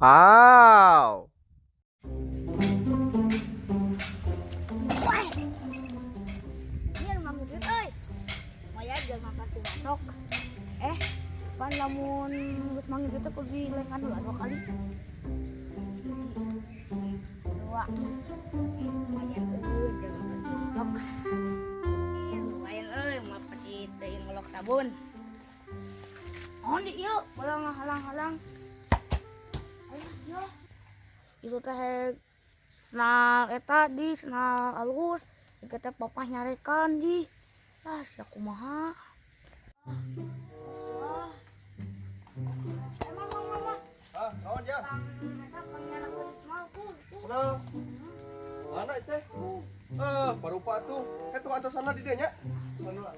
Wow. Wah, ini rumah ngedit euy. Maya jelema pasti masuk. Pan lamun geus mangit itu kudu dilengan dulu 2 kali. 2. Maya jelema masuk. Lumayan euy, mah pasti teuing ngolok sabun. Oh, di ieu, balang halang-halang. Ayo, yo. Itu teh senal eta di senal alus. Ieu teh papah nyarekan di. Sia kumaha. Kawan ya. Sana. Mana teh? Parupa tuh. Itu atas sana di dieu nya. Sana.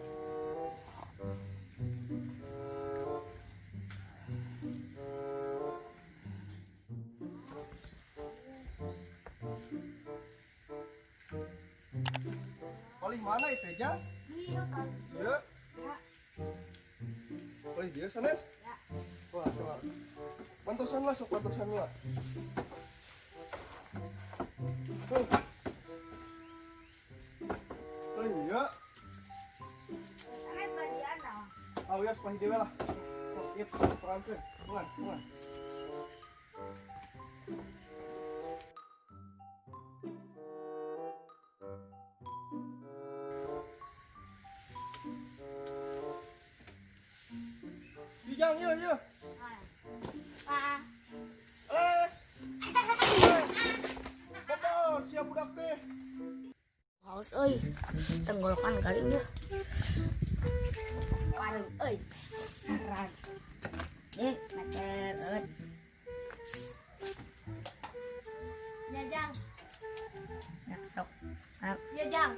Paling mana itu aja? Iya kan. Ya. Ya. Paling dia sana. Ya. Wah, coba. Pantosan lah, sok pantosan lah. Paling dia. Sana bagian dah. Awias paling dia lah. Sok, yep, perantun. Bungan. Dijang, ya. Ah. Bapak, siap budak teh. Haus euy. Tenggorokan kali nya. Warung euy. Beneran. Macet. Ya, Jang. Ya, sok. Ya, Jang.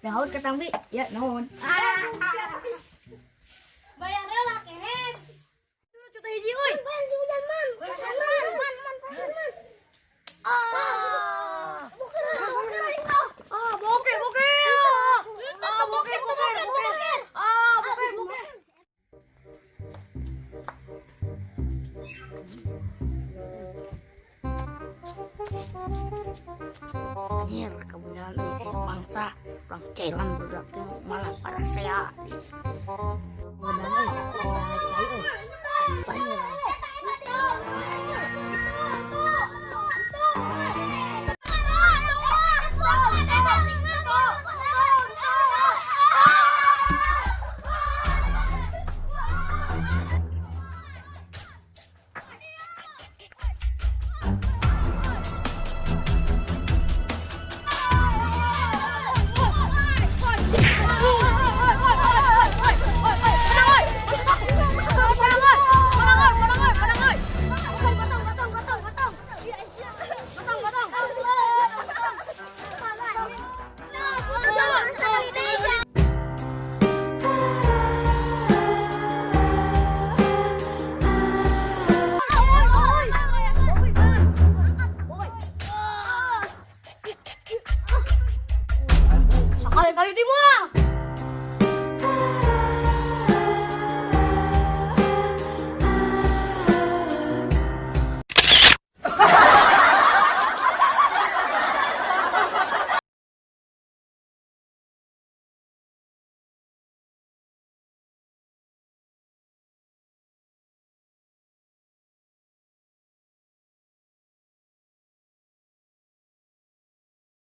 Daun ketang bi. Ya, naon. Bayar lah kehen. Juta hiji euy. Pan si hujan man. Man. Boker. Anjir, kemudian bangsa orang Cailan berarti malah para sea. Kemudian banyak